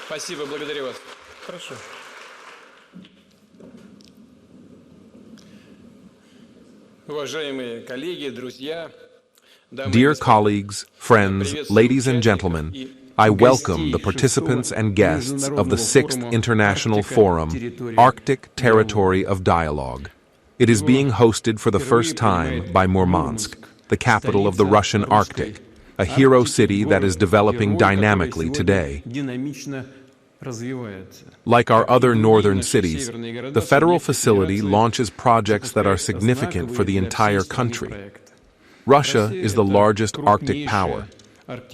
Спасибо, благодарю вас. Хорошо. Уважаемые коллеги, друзья, дамы и Dear господа, colleagues, friends, ladies and gentlemen, I welcome the participants and guests of the 6th International Forum, Arctic Territory of Dialogue. It is being hosted for the first time by Murmansk, the capital of the Russian Arctic, a hero city that is developing dynamically today. Like our other northern cities, the federal facility launches projects that are significant for the entire country. Russia is the largest Arctic power.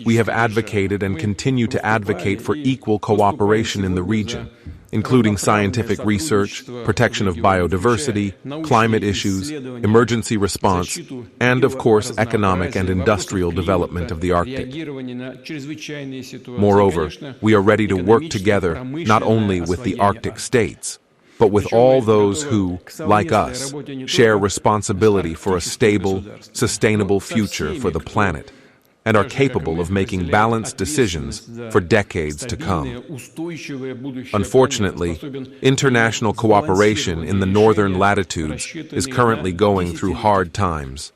We have advocated and continue to advocate for equal cooperation in the region, including scientific research, protection of biodiversity, climate issues, emergency response, and, of course, economic and industrial development of the Arctic. Moreover, we are ready to work together not only with the Arctic states, but with all those who, like us, share responsibility for a stable, sustainable future for the planet, and are capable of making balanced decisions for decades to come. Unfortunately, international cooperation in the northern latitudes is currently going through hard times.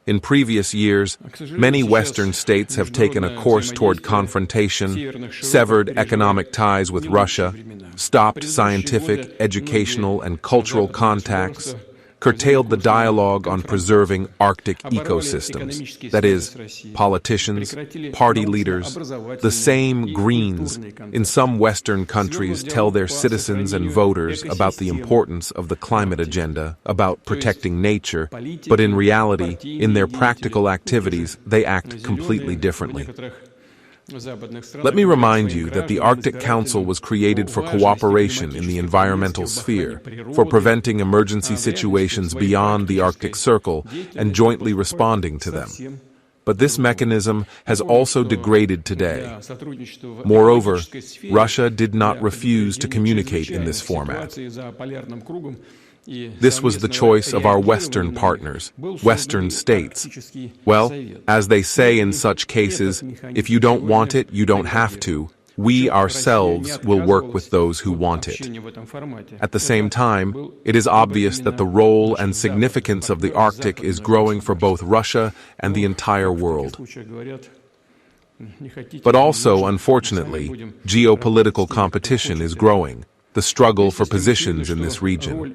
In previous years, many Western states have taken a course toward confrontation, severed economic ties with Russia, stopped scientific, educational, and cultural contacts, curtailed the dialogue on preserving Arctic ecosystems, that is, politicians, party leaders, the same Greens in some Western countries tell their citizens and voters about the importance of the climate agenda, about protecting nature, but in reality, in their practical activities, they act completely differently. Let me remind you that the Arctic Council was created for cooperation in the environmental sphere, for preventing emergency situations beyond the Arctic Circle and jointly responding to them. But this mechanism has also degraded today. Moreover, Russia did not refuse to communicate in this format. This was the choice of our Western partners, Western states. Well, as they say in such cases, if you don't want it, you don't have to. We ourselves will work with those who want it. At the same time, it is obvious that the role and significance of the Arctic is growing for both Russia and the entire world. But also, unfortunately, geopolitical competition is growing. The struggle for positions in this region.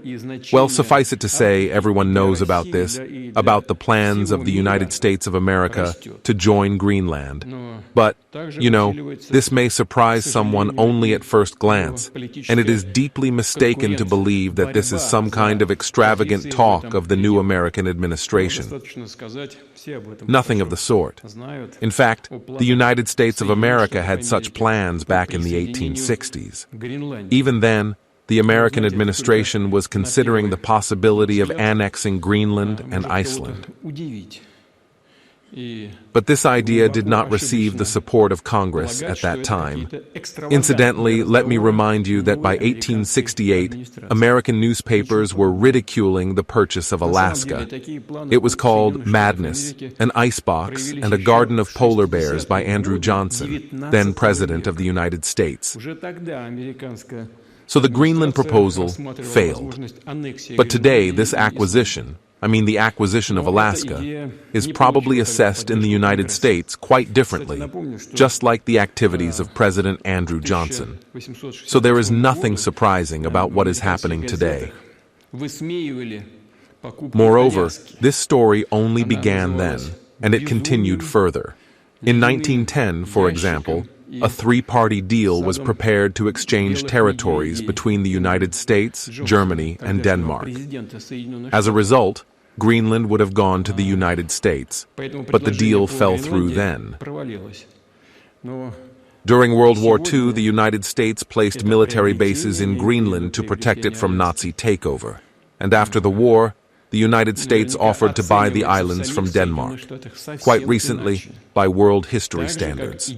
Well, suffice it to say, everyone knows about this, about the plans of the United States of America to join Greenland. But, this may surprise someone only at first glance, and it is deeply mistaken to believe that this is some kind of extravagant talk of the new American administration. Nothing of the sort. In fact, the United States of America had such plans back in the 1860s. Even then, the American administration was considering the possibility of annexing Greenland and Iceland. But this idea did not receive the support of Congress at that time. Incidentally, let me remind you that by 1868, American newspapers were ridiculing the purchase of Alaska. It was called Madness, an icebox, and a garden of polar bears by Andrew Johnson, then President of the United States. So the Greenland proposal failed. But today, this acquisition, the acquisition of Alaska, is probably assessed in the United States quite differently, just like the activities of President Andrew Johnson. So there is nothing surprising about what is happening today. Moreover, this story only began then, and it continued further. In 1910, for example, a three-party deal was prepared to exchange territories between the United States, Germany, and Denmark. As a result, Greenland would have gone to the United States, but the deal fell through then. During World War II, the United States placed military bases in Greenland to protect it from Nazi takeover. And after the war, the United States offered to buy the islands from Denmark, quite recently by world history standards.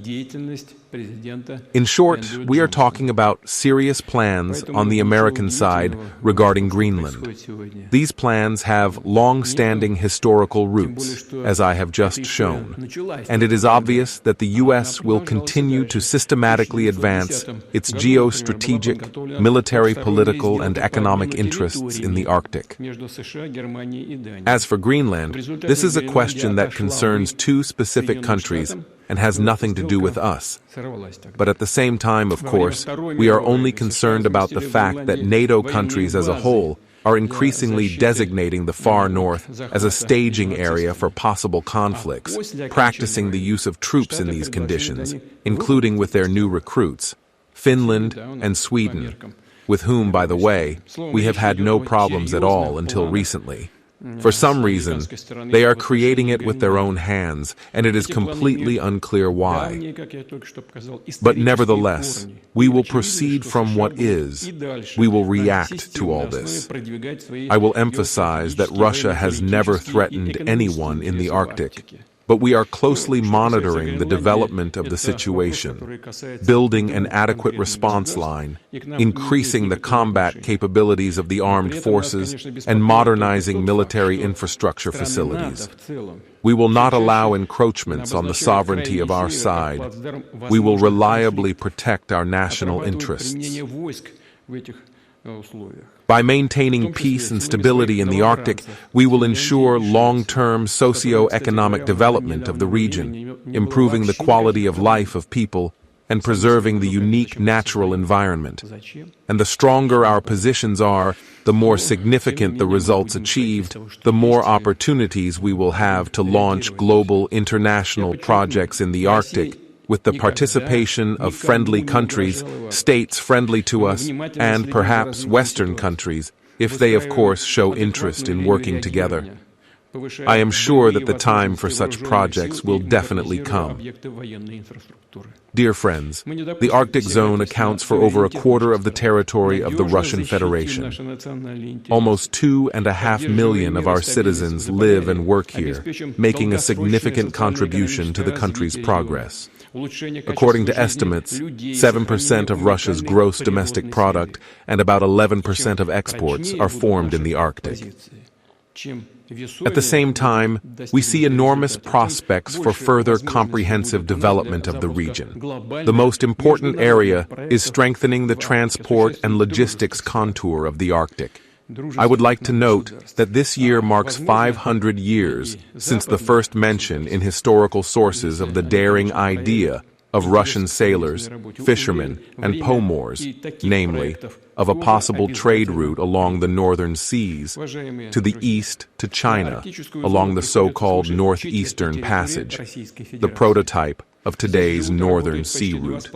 In short, we are talking about serious plans on the American side regarding Greenland. These plans have long-standing historical roots, as I have just shown, and it is obvious that the U.S. will continue to systematically advance its geostrategic, military, political, and economic interests in the Arctic. As for Greenland, this is a question that concerns two specific countries and has nothing to do with us. But at the same time, of course, we are only concerned about the fact that NATO countries as a whole are increasingly designating the far north as a staging area for possible conflicts, practicing the use of troops in these conditions, including with their new recruits, Finland and Sweden, with whom, by the way, we have had no problems at all until recently. For some reason, they are creating it with their own hands, and it is completely unclear why. But nevertheless, we will proceed from what is. We will react to all this. I will emphasize that Russia has never threatened anyone in the Arctic. But we are closely monitoring the development of the situation, building an adequate response line, increasing the combat capabilities of the armed forces, and modernizing military infrastructure facilities. We will not allow encroachments on the sovereignty of our side. We will reliably protect our national interests. By maintaining peace and stability in the Arctic, we will ensure long-term socio-economic development of the region, improving the quality of life of people and preserving the unique natural environment. And the stronger our positions are, the more significant the results achieved, the more opportunities we will have to launch global international projects in the Arctic, with the participation of friendly countries, states friendly to us, and perhaps Western countries, if they of course show interest in working together. I am sure that the time for such projects will definitely come. Dear friends, the Arctic zone accounts for over a quarter of the territory of the Russian Federation. Almost 2.5 million of our citizens live and work here, making a significant contribution to the country's progress. According to estimates, 7% of Russia's gross domestic product and about 11% of exports are formed in the Arctic. At the same time, we see enormous prospects for further comprehensive development of the region. The most important area is strengthening the transport and logistics contour of the Arctic. I would like to note that this year marks 500 years since the first mention in historical sources of the daring idea of Russian sailors, fishermen, and pomors, namely, of a possible trade route along the northern seas, to the east to China, along the so-called Northeastern Passage, the prototype of today's Northern Sea route.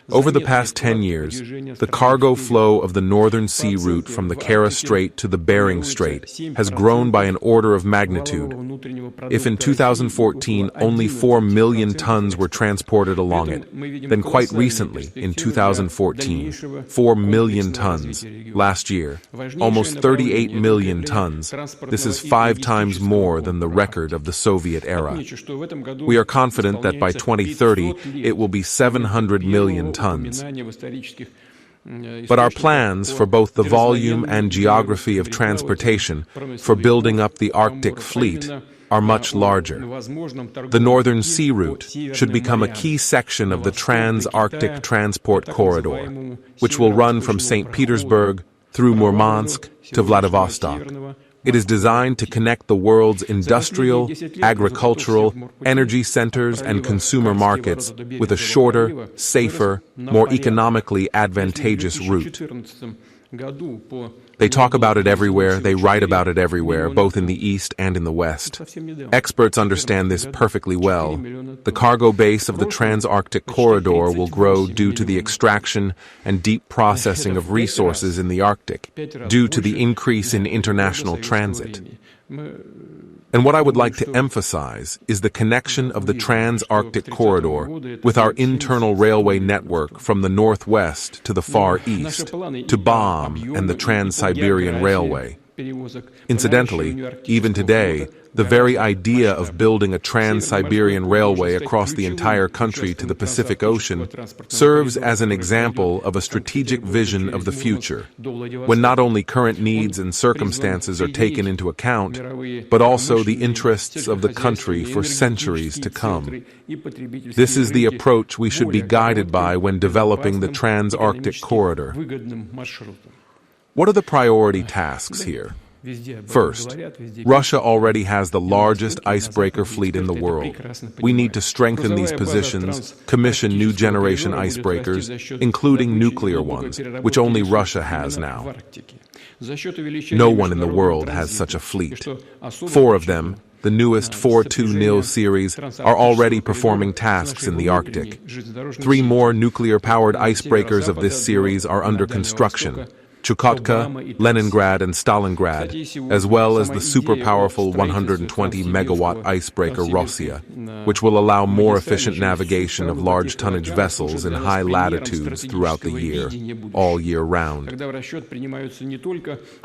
Over the past 10 years, the cargo flow of the Northern Sea route from the Kara Strait to the Bering Strait has grown by an order of magnitude. If in 2014 only 4 million tons were transported along it, then quite recently, in 2014, 4 million tons. Last year, almost 38 million tons. This is 5 times more than the record of the Soviet era. We are confident that by 2030 it will be 700 million tons. But our plans for both the volume and geography of transportation for building up the Arctic fleet are much larger. The Northern Sea Route should become a key section of the Trans-Arctic Transport Corridor, which will run from St. Petersburg through Murmansk to Vladivostok. It is designed to connect the world's industrial, agricultural, energy centers, and consumer markets with a shorter, safer, more economically advantageous route. They talk about it everywhere, they write about it everywhere, both in the East and in the West. Experts understand this perfectly well. The cargo base of the Trans-Arctic Corridor will grow due to the extraction and deep processing of resources in the Arctic, due to the increase in international transit. And what I would like to emphasize is the connection of the Trans-Arctic Corridor with our internal railway network from the northwest to the far east, to BAM and the Trans-Siberian Railway. Incidentally, even today, the very idea of building a trans-Siberian railway across the entire country to the Pacific Ocean serves as an example of a strategic vision of the future, when not only current needs and circumstances are taken into account, but also the interests of the country for centuries to come. This is the approach we should be guided by when developing the trans-Arctic corridor. What are the priority tasks here? First, Russia already has the largest icebreaker fleet in the world. We need to strengthen these positions, commission new generation icebreakers, including nuclear ones, which only Russia has now. No one in the world has such a fleet. 4 of them, the newest 4-2 Nil series, are already performing tasks in the Arctic. 3 more nuclear-powered icebreakers of this series are under construction: Chukotka, Leningrad, and Stalingrad, as well as the super-powerful 120-megawatt icebreaker Rossiya, which will allow more efficient navigation of large-tonnage vessels in high latitudes throughout the year, all year round.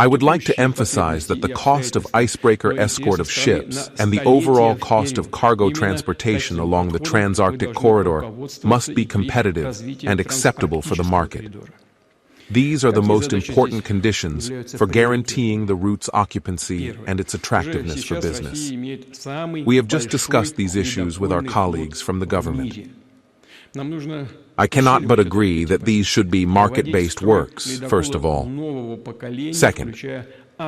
I would like to emphasize that the cost of icebreaker escort of ships and the overall cost of cargo transportation along the Trans-Arctic corridor must be competitive and acceptable for the market. These are the most important conditions for guaranteeing the route's occupancy and its attractiveness for business. We have just discussed these issues with our colleagues from the government. I cannot but agree that these should be market-based works, first of all. Second,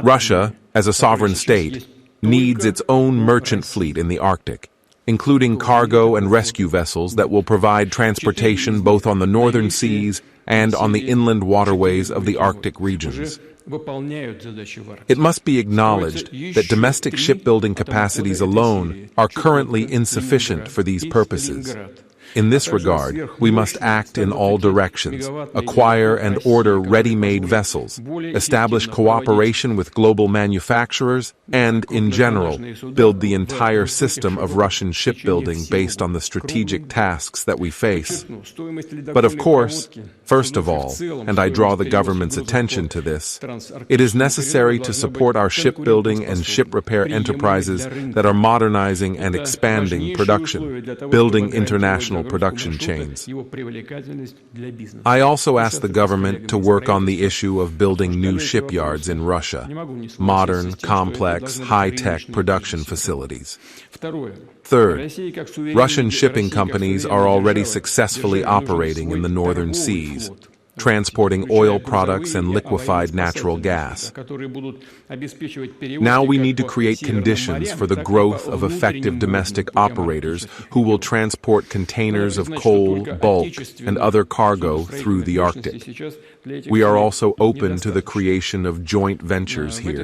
Russia, as a sovereign state, needs its own merchant fleet in the Arctic, including cargo and rescue vessels that will provide transportation both on the northern seas and on the inland waterways of the Arctic regions. It must be acknowledged that domestic shipbuilding capacities alone are currently insufficient for these purposes. In this regard, we must act in all directions, acquire and order ready-made vessels, establish cooperation with global manufacturers, and, in general, build the entire system of Russian shipbuilding based on the strategic tasks that we face. But of course, first of all, and I draw the government's attention to this, it is necessary to support our shipbuilding and ship repair enterprises that are modernizing and expanding production, building international production chains. I also ask the government to work on the issue of building new shipyards in Russia, modern, complex, high-tech production facilities. Third, Russian shipping companies are already successfully operating in the northern seas, transporting oil products and liquefied natural gas. Now we need to create conditions for the growth of effective domestic operators who will transport containers of coal, bulk, and other cargo through the Arctic. We are also open to the creation of joint ventures here.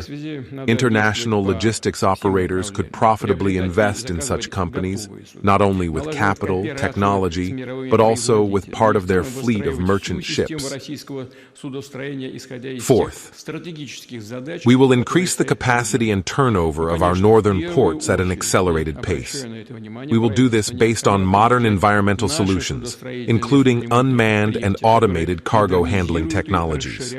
International logistics operators could profitably invest in such companies, not only with capital, technology, but also with part of their fleet of merchant ships. Fourth, we will increase the capacity and turnover of our northern ports at an accelerated pace. We will do this based on modern environmental solutions, including unmanned and automated cargo handling technologies.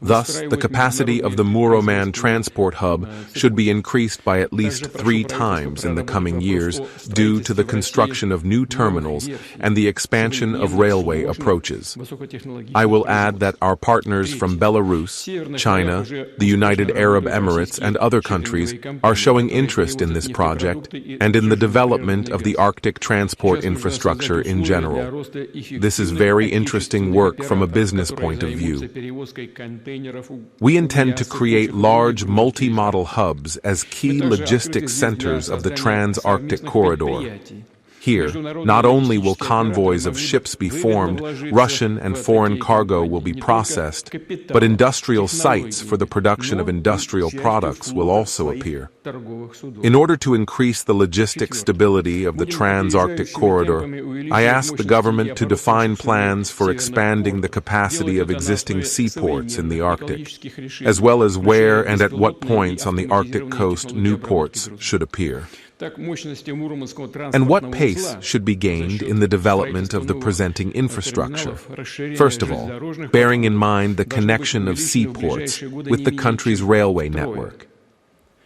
Thus, the capacity of the Muroman transport hub should be increased by at least 3 times in the coming years due to the construction of new terminals and the expansion of railway approaches. I will add that our partners from Belarus, China, the United Arab Emirates, and other countries are showing interest in this project and in the development of the Arctic transport infrastructure in general. This is very interesting work from a business point of view. We intend to create large multi-modal hubs as key logistics centers of the Trans-Arctic corridor. Here, not only will convoys of ships be formed, Russian and foreign cargo will be processed, but industrial sites for the production of industrial products will also appear. In order to increase the logistic stability of the Trans-Arctic corridor, I ask the government to define plans for expanding the capacity of existing seaports in the Arctic, as well as where and at what points on the Arctic coast new ports should appear. And what pace should be gained in the development of the presenting infrastructure? First of all, bearing in mind the connection of seaports with the country's railway network.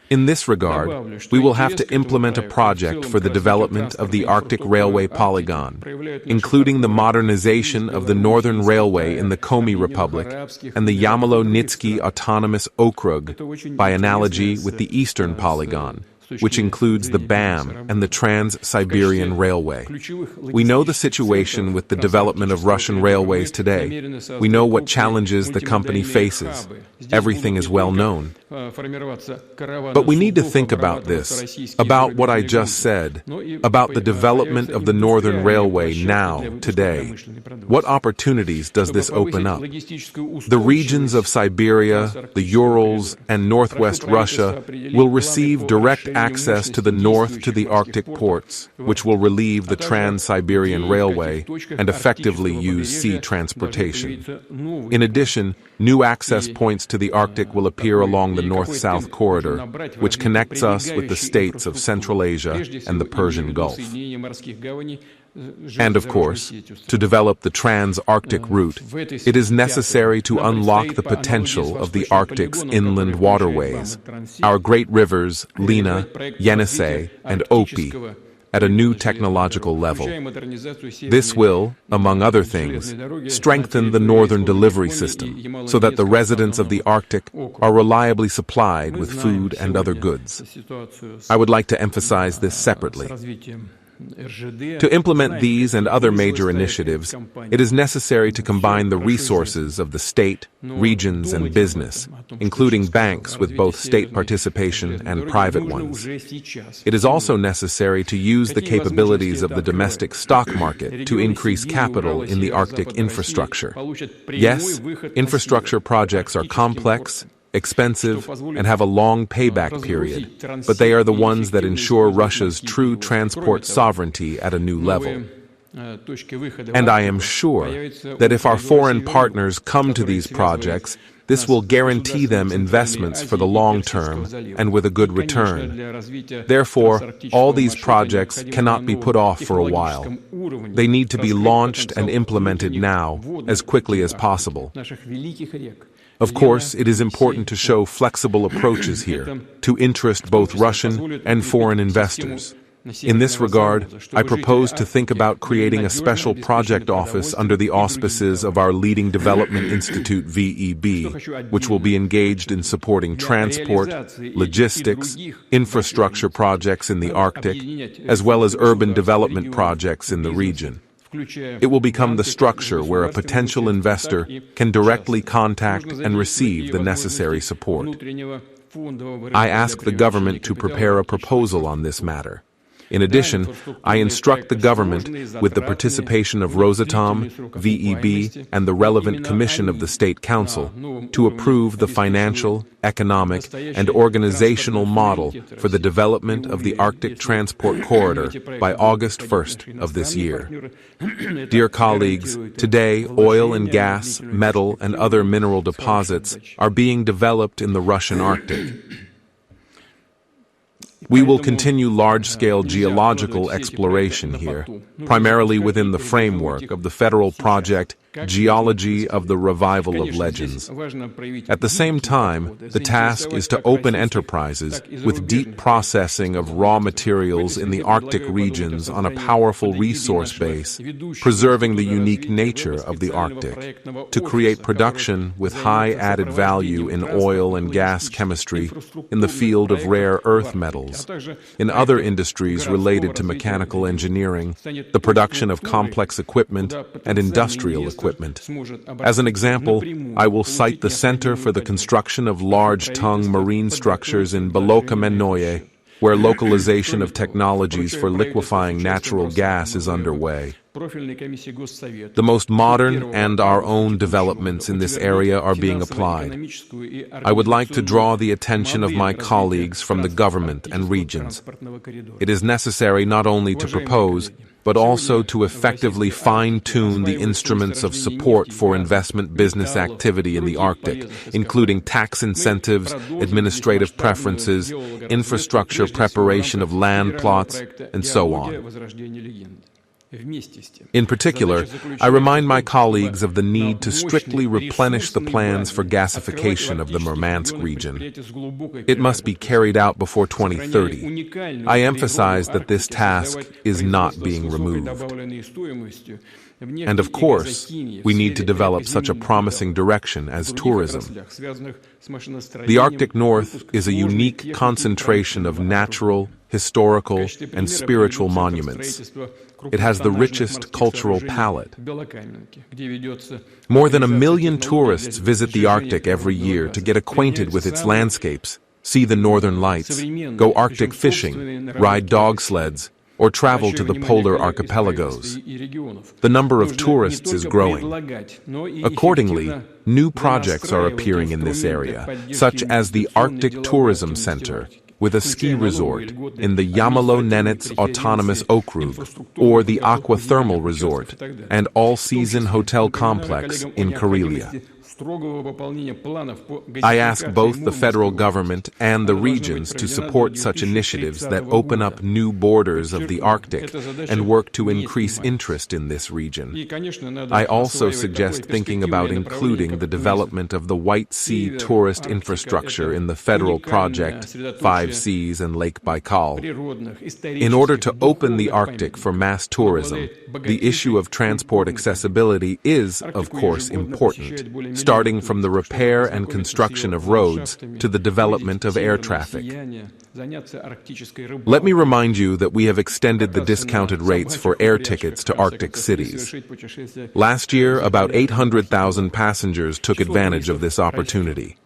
In this regard, we will have to implement a project for the development of the Arctic Railway Polygon, including the modernization of the Northern Railway in the Komi Republic and the Yamalo-Nitsky Autonomous Okrug, by analogy with the Eastern Polygon, which includes the BAM and the Trans-Siberian Railway. We know the situation with the development of Russian railways today. We know what challenges the company faces. Everything is well known. But we need to think about this, about what I just said, about the development of the Northern Railway now, today. What opportunities does this open up? The regions of Siberia, the Urals, and northwest Russia will receive direct access to the north to the Arctic ports, which will relieve the Trans-Siberian Railway and effectively use sea transportation. In addition, new access points to the Arctic will appear along the north-south corridor, which connects us with the states of Central Asia and the Persian Gulf. And of course, to develop the trans-Arctic route, it is necessary to unlock the potential of the Arctic's inland waterways, our great rivers, Lena, Yenisei, and Opi, at a new technological level. This will, among other things, strengthen the northern delivery system so that the residents of the Arctic are reliably supplied with food and other goods. I would like to emphasize this separately. To implement these and other major initiatives, it is necessary to combine the resources of the state, regions, and business, including banks with both state participation and private ones. It is also necessary to use the capabilities of the domestic stock market to increase capital in the Arctic infrastructure. Yes, infrastructure projects are complex, expensive, and have a long payback period, but they are the ones that ensure Russia's true transport sovereignty at a new level. And I am sure that if our foreign partners come to these projects, this will guarantee them investments for the long term and with a good return. Therefore, all these projects cannot be put off for a while. They need to be launched and implemented now, as quickly as possible. Of course, it is important to show flexible approaches here, to interest both Russian and foreign investors. In this regard, I propose to think about creating a special project office under the auspices of our leading development institute VEB, which will be engaged in supporting transport, logistics, infrastructure projects in the Arctic, as well as urban development projects in the region. It will become the structure where a potential investor can directly contact and receive the necessary support. I ask the government to prepare a proposal on this matter. In addition, I instruct the government, with the participation of Rosatom, VEB, and the relevant commission of the State Council, to approve the financial, economic, and organizational model for the development of the Arctic Transport Corridor by August 1st of this year. Dear colleagues, today oil and gas, metal, and other mineral deposits are being developed in the Russian Arctic. We will continue large-scale geological exploration here, primarily within the framework of the federal project Geology of the Revival of Legends. At the same time, the task is to open enterprises with deep processing of raw materials in the Arctic regions on a powerful resource base, preserving the unique nature of the Arctic, to create production with high added value in oil and gas chemistry, in the field of rare earth metals, in other industries related to mechanical engineering, the production of complex equipment, and industrial equipment. As an example, I will cite the Center for the Construction of Large-Tongue Marine Structures in Belokamennoye, where localization of technologies for liquefying natural gas is underway. The most modern and our own developments in this area are being applied. I would like to draw the attention of my colleagues from the government and regions. It is necessary not only to propose, but also to effectively fine-tune the instruments of support for investment business activity in the Arctic, including tax incentives, administrative preferences, infrastructure preparation of land plots, and so on. In particular, I remind my colleagues of the need to strictly replenish the plans for gasification of the Murmansk region. It must be carried out before 2030. I emphasize that this task is not being removed. And of course, we need to develop such a promising direction as tourism. The Arctic North is a unique concentration of natural, historical, and spiritual monuments. It has the richest cultural palette. More than 1 million tourists visit the Arctic every year to get acquainted with its landscapes, see the northern lights, go Arctic fishing, ride dog sleds, or travel to the polar archipelagos. The number of tourists is growing. Accordingly, new projects are appearing in this area, such as the Arctic Tourism Center, with a ski resort in the Yamalo-Nenets Autonomous Okrug, or the Aqua Thermal Resort, and all-season hotel complex in Karelia. I ask both the federal government and the regions to support such initiatives that open up new borders of the Arctic and work to increase interest in this region. I also suggest thinking about including the development of the White Sea tourist infrastructure in the federal project, 5 Seas and Lake Baikal. In order to open the Arctic for mass tourism, the issue of transport accessibility is, of course, important, starting from the repair and construction of roads to the development of air traffic. Let me remind you that we have extended the discounted rates for air tickets to Arctic cities. Last year, about 800,000 passengers took advantage of this opportunity.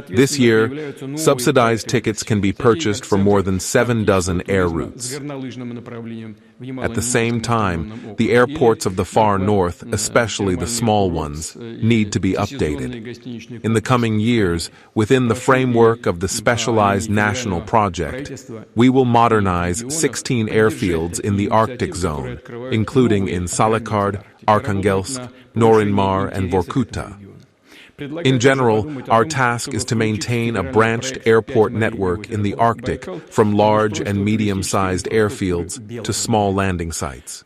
This year, subsidized tickets can be purchased for more than 7 dozen air routes. At the same time, the airports of the far north, especially the small ones, need to be updated. In the coming years, within the framework of the specialized national project, we will modernize 16 airfields in the Arctic zone, including in Salekard, Arkhangelsk, Norinmar, and Vorkuta. In general, our task is to maintain a branched airport network in the Arctic from large and medium-sized airfields to small landing sites.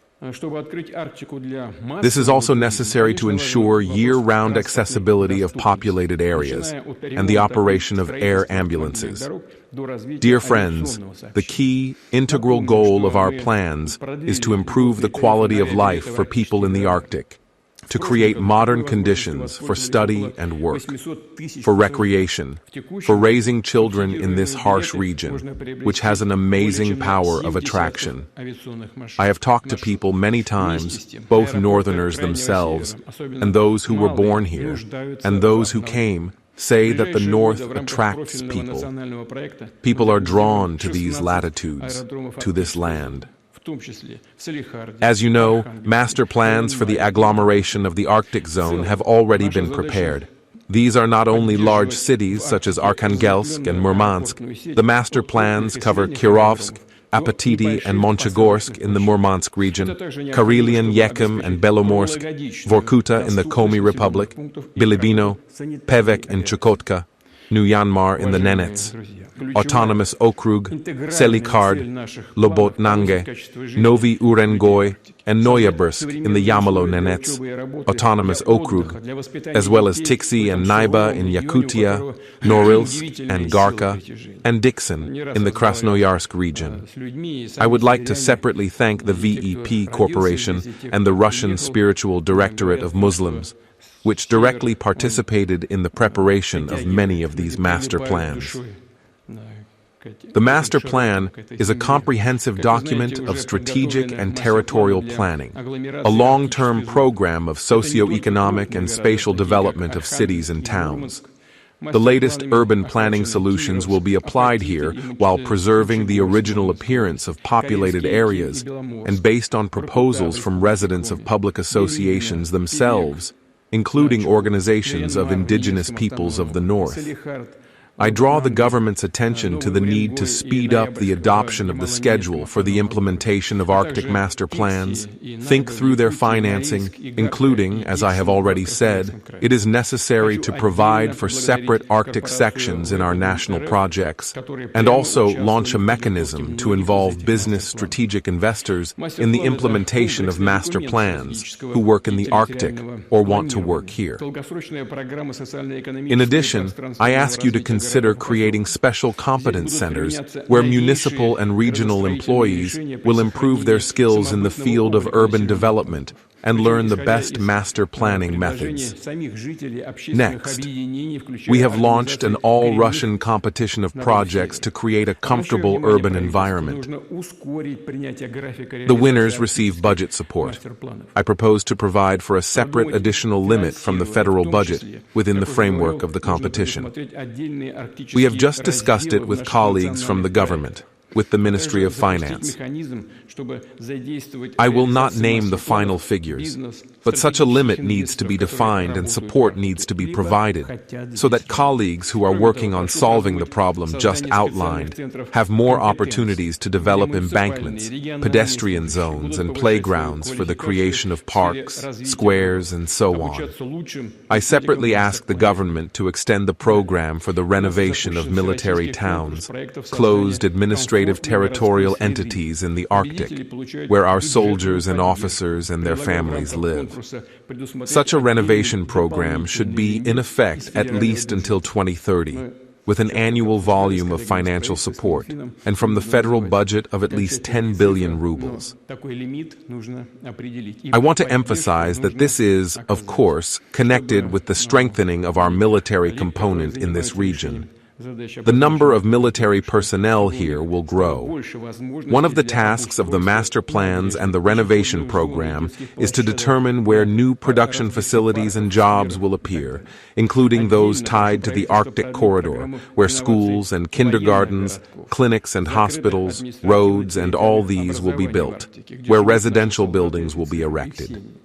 This is also necessary to ensure year-round accessibility of populated areas and the operation of air ambulances. Dear friends, the key, integral goal of our plans is to improve the quality of life for people in the Arctic, to create modern conditions for study and work, for recreation, for raising children in this harsh region, which has an amazing power of attraction. I have talked to people many times, both northerners themselves, and those who were born here, and those who came, say that the North attracts people. People are drawn to these latitudes, to this land. As you know, master plans for the agglomeration of the Arctic zone have already been prepared. These are not only large cities such as Arkhangelsk and Murmansk. The master plans cover Kirovsk, Apatity and Monchegorsk in the Murmansk region, Karelian, Yekhem and Belomorsk, Vorkuta in the Komi Republic, Bilibino, Pevek in Chukotka, New Yanmar in the Nenets, Autonomous Okrug, Selikard, Lobotnange, Novi Urengoy, and Noyabursk in the Yamalo-Nenets, Autonomous Okrug, as well as Tiksi and Naiba in Yakutia, Norilsk and Garka, and Dixon in the Krasnoyarsk region. I would like to separately thank the VEP Corporation and the Russian Spiritual Directorate of Muslims, which directly participated in the preparation of many of these master plans. The master plan is a comprehensive document of strategic and territorial planning, a long-term program of socio-economic and spatial development of cities and towns. The latest urban planning solutions will be applied here while preserving the original appearance of populated areas and based on proposals from residents of public associations themselves, including organizations of indigenous peoples of the North. I draw the government's attention to the need to speed up the adoption of the schedule for the implementation of Arctic master plans, think through their financing, including, as I have already said, it is necessary to provide for separate Arctic sections in our national projects, and also launch a mechanism to involve business strategic investors in the implementation of master plans who work in the Arctic or want to work here. In addition, I ask you to consider creating special competence centers where municipal and regional employees will improve their skills in the field of urban development and learn the best master planning methods. Next, we have launched an all-Russian competition of projects to create a comfortable urban environment. The winners receive budget support. I propose to provide for a separate additional limit from the federal budget within the framework of the competition. We have just discussed it with colleagues from the government, with the Ministry of Finance. I will not name the final figures, but such a limit needs to be defined and support needs to be provided so that colleagues who are working on solving the problem just outlined have more opportunities to develop embankments, pedestrian zones, and playgrounds for the creation of parks, squares, and so on. I separately ask the government to extend the program for the renovation of military towns, closed administrative territorial entities in the Arctic, where our soldiers and officers and their families live. Such a renovation program should be in effect at least until 2030, with an annual volume of financial support, and from the federal budget of at least 10 billion rubles. I want to emphasize that this is, of course, connected with the strengthening of our military component in this region. The number of military personnel here will grow. One of the tasks of the master plans and the renovation program is to determine where new production facilities and jobs will appear, including those tied to the Arctic corridor, where schools and kindergartens, clinics and hospitals, roads, and all these will be built, where residential buildings will be erected.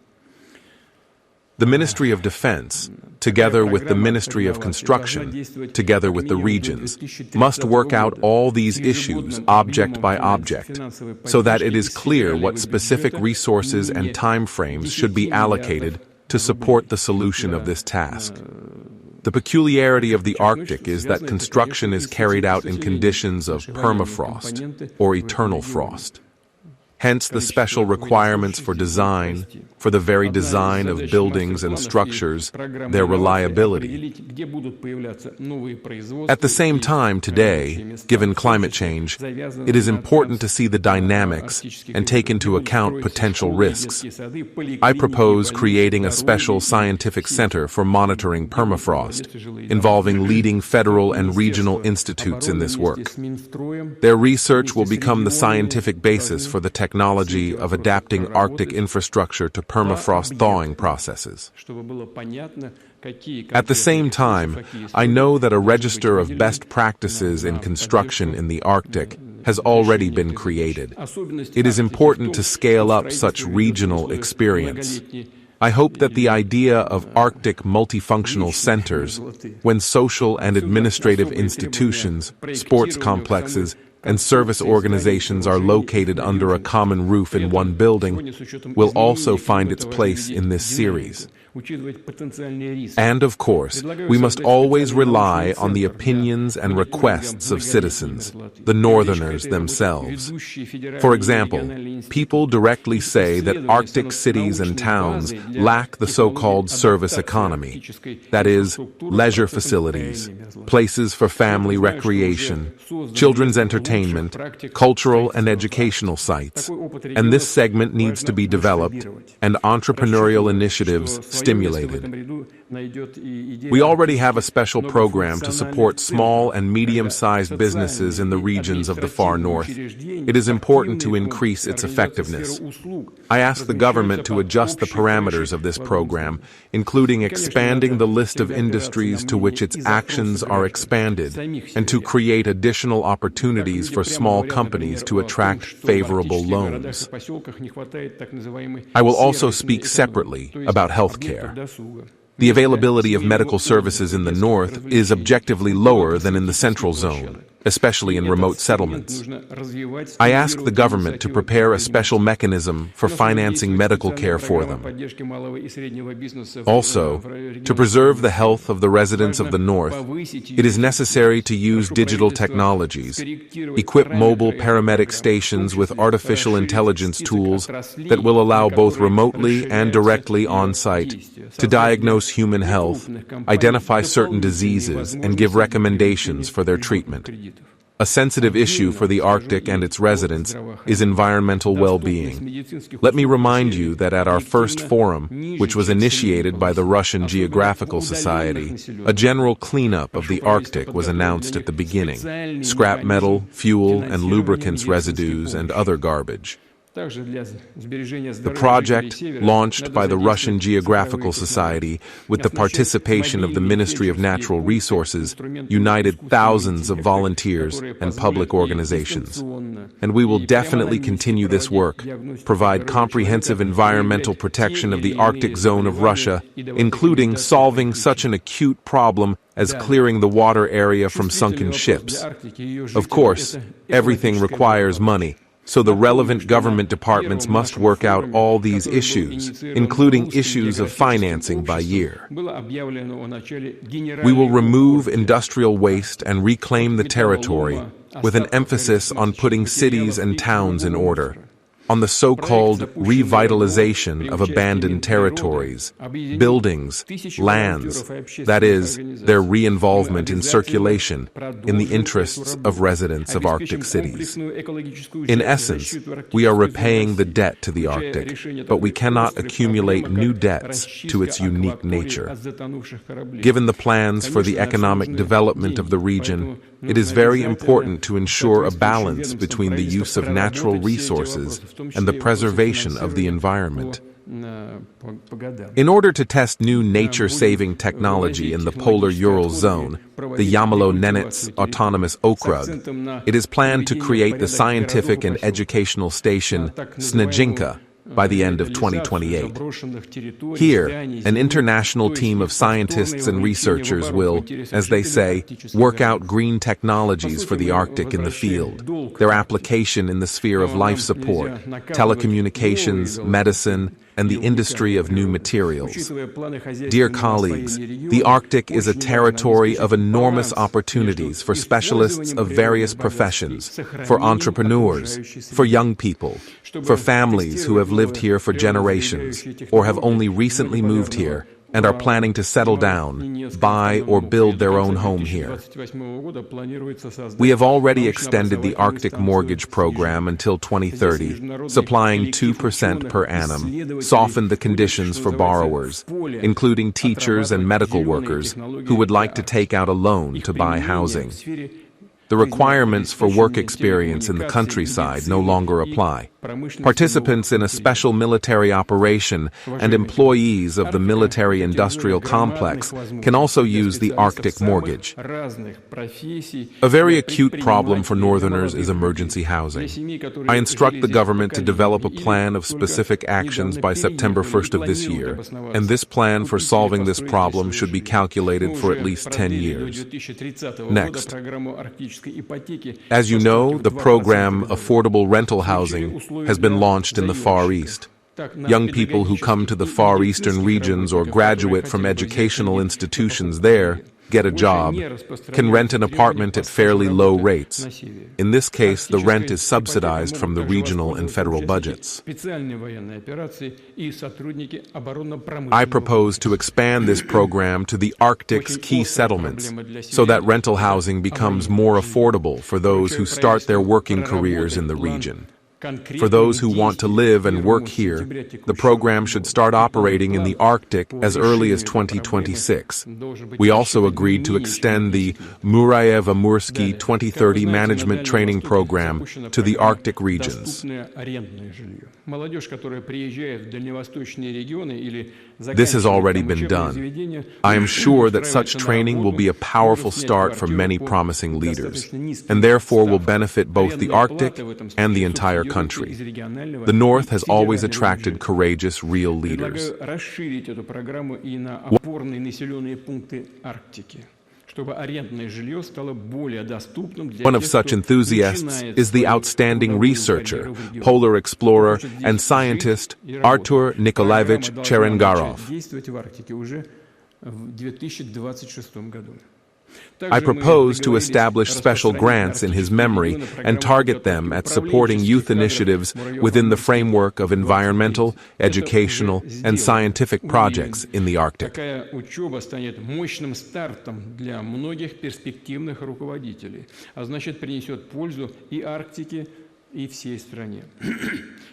The Ministry of Defense, together with the Ministry of Construction, together with the regions, must work out all these issues object by object, so that it is clear what specific resources and timeframes should be allocated to support the solution of this task. The peculiarity of the Arctic is that construction is carried out in conditions of permafrost, or eternal frost. Hence the special requirements for design, for the very design of buildings and structures, their reliability. At the same time, today, given climate change, it is important to see the dynamics and take into account potential risks. I propose creating a special scientific center for monitoring permafrost, involving leading federal and regional institutes in this work. Their research will become the scientific basis for the technology of adapting Arctic infrastructure to permafrost thawing processes. At the same time, I know that a register of best practices in construction in the Arctic has already been created. It is important to scale up such regional experience. I hope that the idea of Arctic multifunctional centers, when social and administrative institutions, sports complexes, and service organizations are located under a common roof in one building, will also find its place in this series. And of course, we must always rely on the opinions and requests of citizens, the Northerners themselves. For example, people directly say that Arctic cities and towns lack the so-called service economy, that is, leisure facilities, places for family recreation, children's entertainment, cultural and educational sites, and this segment needs to be developed, and entrepreneurial initiatives stimulated. We already have a special program to support small and medium-sized businesses in the regions of the far north. It is important to increase its effectiveness. I ask the government to adjust the parameters of this program, including expanding the list of industries to which its actions are expanded, and to create additional opportunities for small companies to attract favorable loans. I will also speak separately about healthcare. The availability of medical services in the north is objectively lower than in the central zone, especially in remote settlements. I ask the government to prepare a special mechanism for financing medical care for them. Also, to preserve the health of the residents of the north, it is necessary to use digital technologies, equip mobile paramedic stations with artificial intelligence tools that will allow both remotely and directly on-site to diagnose human health, identify certain diseases, and give recommendations for their treatment. A sensitive issue for the Arctic and its residents is environmental well-being. Let me remind you that at our first forum, which was initiated by the Russian Geographical Society, a general cleanup of the Arctic was announced at the beginning: scrap metal, fuel, and lubricants residues, and other garbage. The project, launched by the Russian Geographical Society with the participation of the Ministry of Natural Resources, united thousands of volunteers and public organizations. And we will definitely continue this work, provide comprehensive environmental protection of the Arctic zone of Russia, including solving such an acute problem as clearing the water area from sunken ships. Of course, everything requires money, so the relevant government departments must work out all these issues, including issues of financing by year. We will remove industrial waste and reclaim the territory, with an emphasis on putting cities and towns in order, on the so-called revitalization of abandoned territories, buildings, lands, that is, their re-involvement in circulation in the interests of residents of Arctic cities. In essence, we are repaying the debt to the Arctic, but we cannot accumulate new debts to its unique nature. Given the plans for the economic development of the region, it is very important to ensure a balance between the use of natural resources and the preservation of the environment. In order to test new nature-saving technology in the polar Ural zone, the Yamalo-Nenets Autonomous Okrug, it is planned to create the scientific and educational station Snejinka by the end of 2028. Here, an international team of scientists and researchers will, as they say, work out green technologies for the Arctic in the field, their application in the sphere of life support, telecommunications, medicine, and the industry of new materials. Dear colleagues, the Arctic is a territory of enormous opportunities for specialists of various professions, for entrepreneurs, for young people, for families who have lived here for generations, or have only recently moved here, and are planning to settle down, buy, or build their own home here. We have already extended the Arctic mortgage program until 2030, supplying 2% per annum, softened the conditions for borrowers, including teachers and medical workers, who would like to take out a loan to buy housing. The requirements for work experience in the countryside no longer apply. Participants in a special military operation and employees of the military-industrial complex can also use the Arctic mortgage. A very acute problem for Northerners is emergency housing. I instruct the government to develop a plan of specific actions by September 1st of this year, and this plan for solving this problem should be calculated for at least 10 years. Next. As you know, the program Affordable Rental Housing has been launched in the Far East. Young people who come to the Far Eastern regions or graduate from educational institutions there, get a job, can rent an apartment at fairly low rates. In this case, the rent is subsidized from the regional and federal budgets. I propose to expand this program to the Arctic's key settlements, so that rental housing becomes more affordable for those who start their working careers in the region. For those who want to live and work here, the program should start operating in the Arctic as early as 2026. We also agreed to extend the Muraevo-Mursky 2030 Management Training Program to the Arctic regions. This has already been done. I am sure that such training will be a powerful start for many promising leaders, and therefore will benefit both the Arctic and the entire country. The North has always attracted courageous, real leaders. One of such enthusiasts is the outstanding researcher, polar explorer, and scientist Artur Nikolaevich Cherengarov. I propose to establish special grants in his memory and target them at supporting youth initiatives within the framework of environmental, educational, and scientific projects in the Arctic. Учеба станет мощным стартом для многих перспективных руководителей, а значит, принесет пользу и Арктике, и всей стране.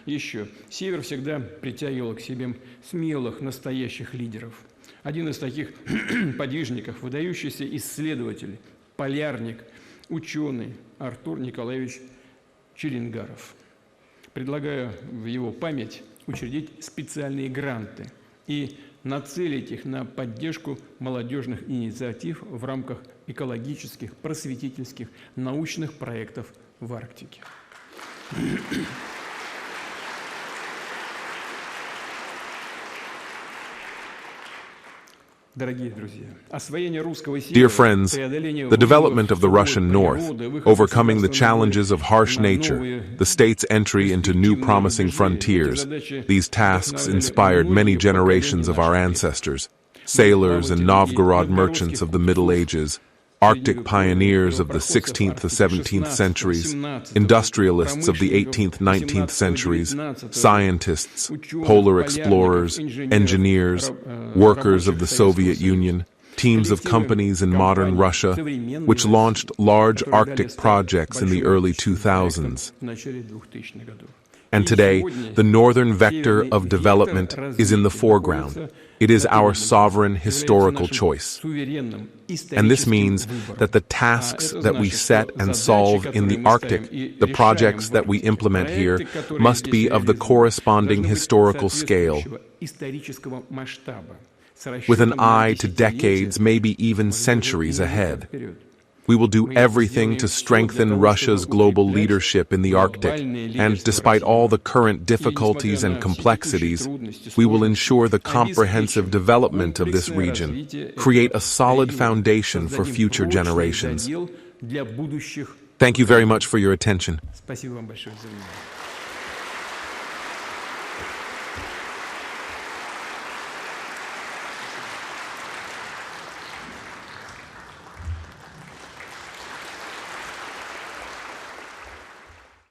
Еще, Север всегда притягивал к себе смелых, настоящих лидеров. Один из таких подвижников, выдающийся исследователь, полярник, ученый Артур Николаевич Черенгаров. Предлагаю в его память учредить специальные гранты и нацелить их на поддержку молодежных инициатив в рамках экологических, просветительских, научных проектов в Арктике. Dear friends, the development of the Russian North, overcoming the challenges of harsh nature, the state's entry into new promising frontiers, these tasks inspired many generations of our ancestors, sailors and Novgorod merchants of the Middle Ages, Arctic pioneers of the 16th to 17th centuries, industrialists of the 18th, 19th centuries, scientists, polar explorers, engineers, workers of the Soviet Union, teams of companies in modern Russia, which launched large Arctic projects in the early 2000s. And today, the northern vector of development is in the foreground. It is our sovereign historical choice. And this means that the tasks that we set and solve in the Arctic, the projects that we implement here, must be of the corresponding historical scale, with an eye to decades, maybe even centuries ahead. We will do everything to strengthen Russia's global leadership in the Arctic, and despite all the current difficulties and complexities, we will ensure the comprehensive development of this region, create a solid foundation for future generations. Thank you very much for your attention.